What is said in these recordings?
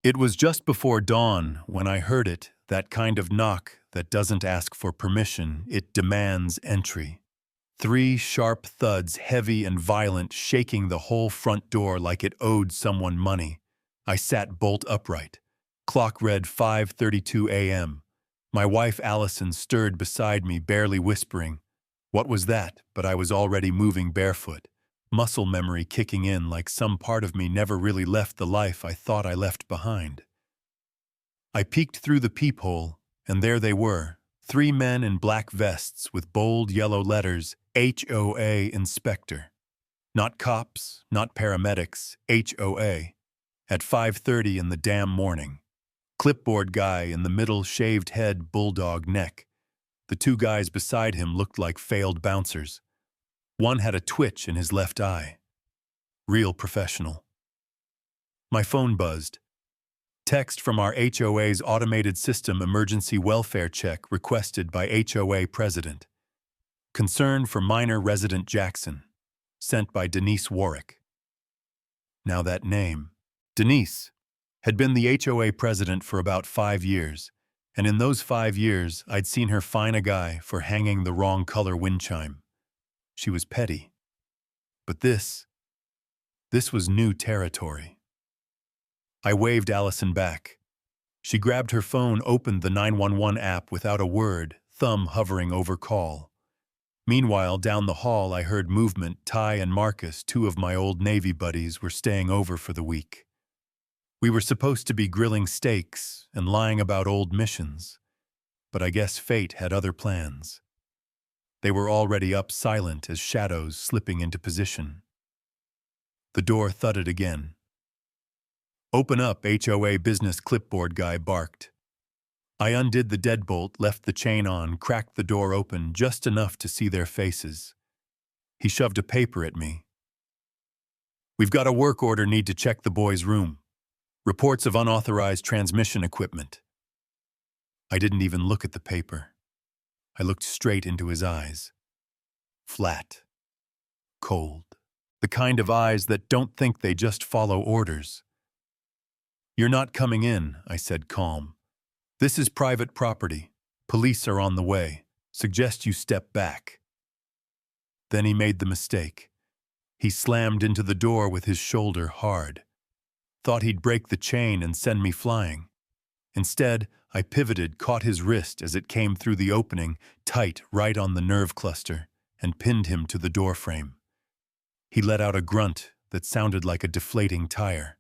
It was just before dawn when I heard it, that kind of knock that doesn't ask for permission, it demands entry. Three sharp thuds, heavy and violent, shaking the whole front door like it owed someone money. I sat bolt upright. Clock read 5:32 a.m. My wife Allison stirred beside me, barely whispering. What was that? But I was already moving barefoot, muscle memory kicking in like some part of me never really left the life I thought I left behind. I peeked through the peephole, and there they were, three men in black vests with bold yellow letters, HOA Inspector. Not cops, not paramedics, HOA. At 5:30 in the damn morning. Clipboard guy in the middle, shaved head, bulldog neck. The two guys beside him looked like failed bouncers. One had a twitch in his left eye. Real professional. My phone buzzed. Text from our HOA's automated system emergency welfare check requested by HOA president. Concern for minor resident Jackson. Sent by Denise Warwick. Now that name. Denise had been the HOA president for about 5 years, and in those 5 years I'd seen her fine a guy for hanging the wrong color wind chime. She was petty. But this was new territory. I waved Allison back. She grabbed her phone, opened the 911 app without a word, thumb hovering over call. Meanwhile, down the hall I heard movement. Ty and Marcus, two of my old Navy buddies, were staying over for the week. We were supposed to be grilling steaks and lying about old missions, but I guess fate had other plans. They were already up, silent as shadows slipping into position. The door thudded again. Open up, HOA business clipboard guy barked. I undid the deadbolt, left the chain on, cracked the door open just enough to see their faces. He shoved a paper at me. We've got a work order, need to check the boys' room. Reports of unauthorized transmission equipment. I didn't even look at the paper. I looked straight into his eyes. Flat. Cold. The kind of eyes that don't think, they just follow orders. You're not coming in, I said, calm. This is private property. Police are on the way. Suggest you step back. Then he made the mistake. He slammed into the door with his shoulder hard. Thought he'd break the chain and send me flying. Instead, I pivoted, caught his wrist as it came through the opening, tight right on the nerve cluster, and pinned him to the doorframe. He let out a grunt that sounded like a deflating tire.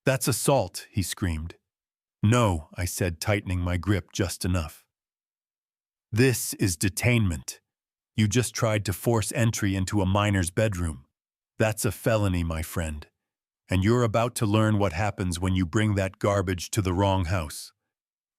That's assault, he screamed. No, I said, tightening my grip just enough. This is detainment. You just tried to force entry into a minor's bedroom. That's a felony, my friend. And you're about to learn what happens when you bring that garbage to the wrong house.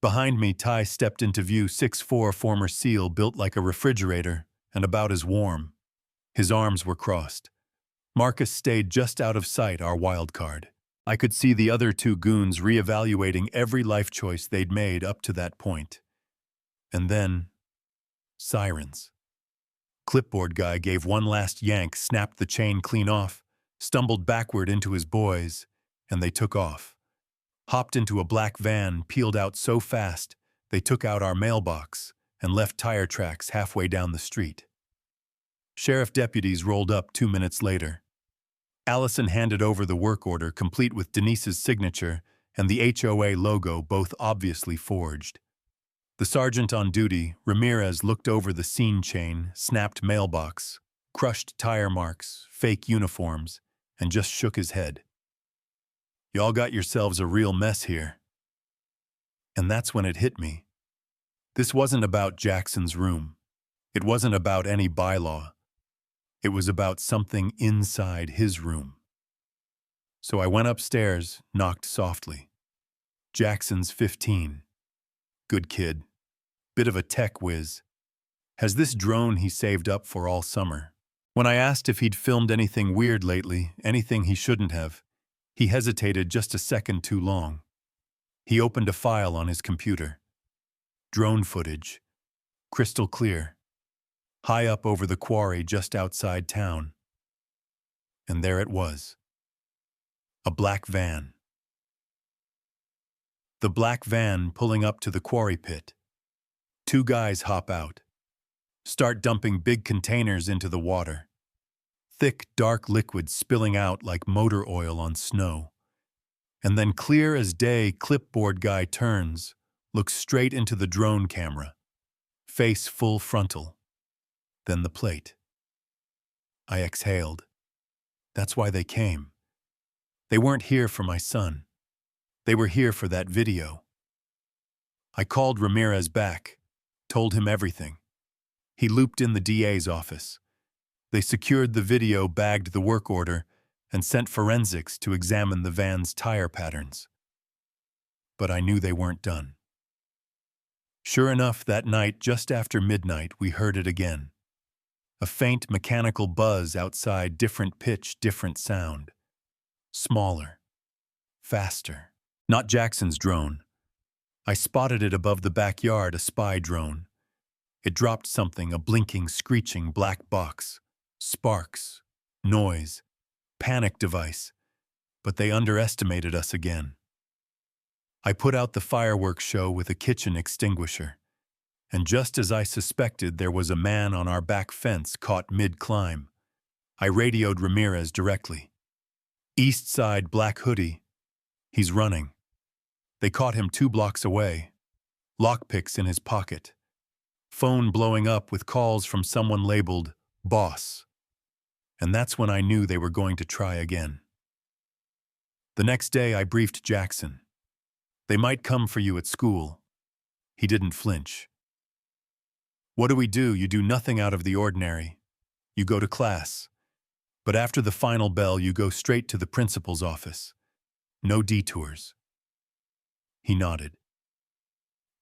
Behind me, Ty stepped into view, 6'4", former SEAL, built like a refrigerator and about as warm. His arms were crossed. Marcus stayed just out of sight, our wild card. I could see the other two goons reevaluating every life choice they'd made up to that point. And then, sirens. Clipboard guy gave one last yank, snapped the chain clean off, stumbled backward into his boys, and they took off. Hopped into a black van, peeled out so fast, they took out our mailbox and left tire tracks halfway down the street. Sheriff deputies rolled up 2 minutes later. Allison handed over the work order, complete with Denise's signature and the HOA logo, both obviously forged. The sergeant on duty, Ramirez, looked over the scene chain, snapped mailbox, crushed tire marks, fake uniforms, and just shook his head. Y'all got yourselves a real mess here. And that's when it hit me. This wasn't about Jackson's room. It wasn't about any bylaw. It was about something inside his room. So I went upstairs, knocked softly. Jackson's 15. Good kid. Bit of a tech whiz. Has this drone he saved up for all summer. When I asked if he'd filmed anything weird lately, anything he shouldn't have, he hesitated just a second too long. He opened a file on his computer. Drone footage. Crystal clear. High up over the quarry just outside town. And there it was. A black van. The black van pulling up to the quarry pit. Two guys hop out, start dumping big containers into the water. Thick, dark liquid spilling out like motor oil on snow. And then clear as day, clipboard guy turns, looks straight into the drone camera. Face full frontal. Then the plate. I exhaled. That's why they came. They weren't here for my son. They were here for that video. I called Ramirez back, told him everything. He looped in the DA's office. They secured the video, bagged the work order, and sent forensics to examine the van's tire patterns. But I knew they weren't done. Sure enough, that night, just after midnight, we heard it again. A faint mechanical buzz outside, different pitch, different sound. Smaller. Faster. Not Jackson's drone. I spotted it above the backyard, a spy drone. It dropped something, a blinking, screeching black box. Sparks. Noise. Panic device. But they underestimated us again. I put out the fireworks show with a kitchen extinguisher. And just as I suspected, there was a man on our back fence caught mid-climb. I radioed Ramirez directly. East side, black hoodie. He's running. They caught him 2 blocks away. Lockpicks in his pocket. Phone blowing up with calls from someone labeled boss. And that's when I knew they were going to try again. The next day I briefed Jackson. They might come for you at school. He didn't flinch. What do? You do nothing out of the ordinary. You go to class. But after the final bell, you go straight to the principal's office. No detours. He nodded.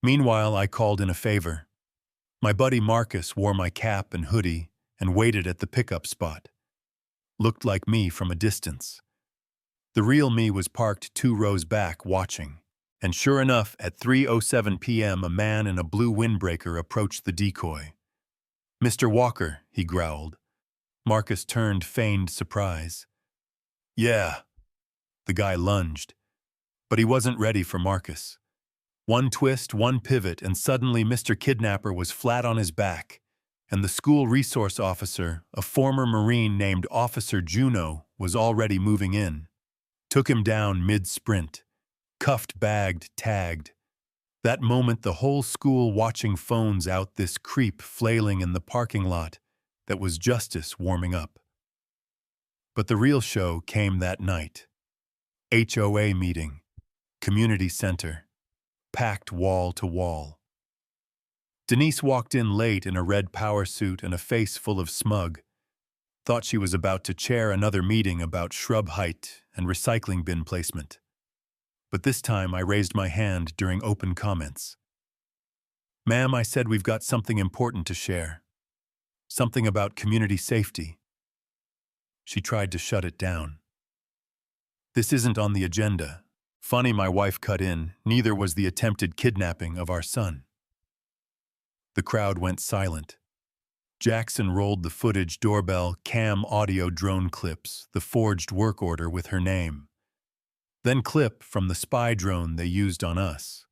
Meanwhile, I called in a favor. My buddy Marcus wore my cap and hoodie and waited at the pickup spot. Looked like me from a distance. The real me was parked 2 rows back, watching. And sure enough, at 3:07 p.m., a man in a blue windbreaker approached the decoy. "Mr. Walker," he growled. Marcus turned, feigned surprise. "Yeah." The guy lunged. But he wasn't ready for Marcus. One twist, one pivot, and suddenly Mr. Kidnapper was flat on his back, and the school resource officer, a former Marine named Officer Juno, was already moving in. Took him down mid-sprint. Cuffed, bagged, tagged. That moment, the whole school watching phones out, this creep flailing in the parking lot that was justice warming up. But the real show came that night. HOA meeting. Community center. Packed wall to wall. Denise walked in late in a red power suit and a face full of smug. Thought she was about to chair another meeting about shrub height and recycling bin placement. But this time I raised my hand during open comments. "Ma'am," I said, "we've got something important to share. Something about community safety." She tried to shut it down. "This isn't on the agenda." Funny, my wife cut in, neither was the attempted kidnapping of our son. The crowd went silent. Jackson rolled the footage, doorbell, cam, audio, drone clips, the forged work order with her name. Then clip from the spy drone they used on us.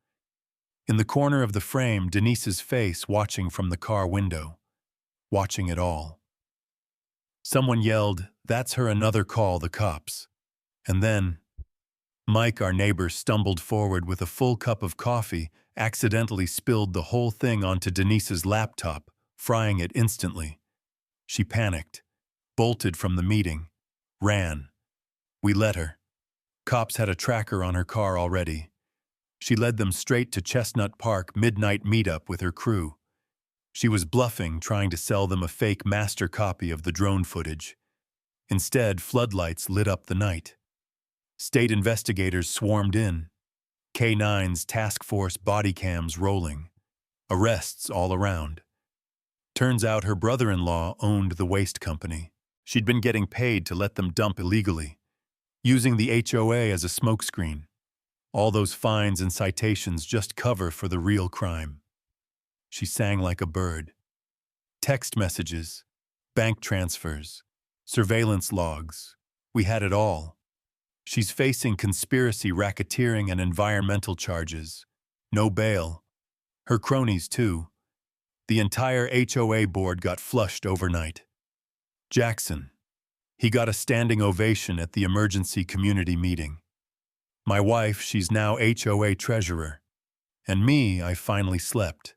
In the corner of the frame, Denise's face watching from the car window. Watching it all. Someone yelled, "That's her, another call, the cops." And then Mike, our neighbor, stumbled forward with a full cup of coffee, accidentally spilled the whole thing onto Denise's laptop, frying it instantly. She panicked, bolted from the meeting, ran. We let her. Cops had a tracker on her car already. She led them straight to Chestnut Park midnight meetup with her crew. She was bluffing, trying to sell them a fake master copy of the drone footage. Instead, floodlights lit up the night. State investigators swarmed in. K9s, task force, body cams rolling. Arrests all around. Turns out her brother-in-law owned the waste company. She'd been getting paid to let them dump illegally, using the HOA as a smokescreen. All those fines and citations just cover for the real crime. She sang like a bird. Text messages, bank transfers, surveillance logs. We had it all. She's facing conspiracy, racketeering, and environmental charges. No bail. Her cronies, too. The entire HOA board got flushed overnight. Jackson. He got a standing ovation at the emergency community meeting. My wife, she's now HOA treasurer. And me, I finally slept.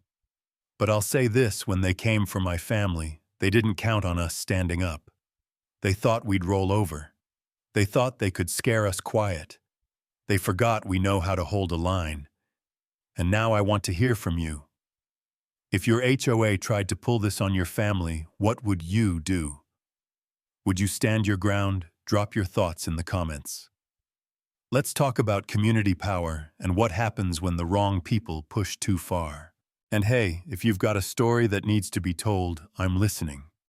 But I'll say this, when they came for my family, they didn't count on us standing up. They thought we'd roll over. They thought they could scare us quiet. They forgot we know how to hold a line. And now I want to hear from you. If your HOA tried to pull this on your family, what would you do? Would you stand your ground? Drop your thoughts in the comments. Let's talk about community power and what happens when the wrong people push too far. And hey, if you've got a story that needs to be told, I'm listening.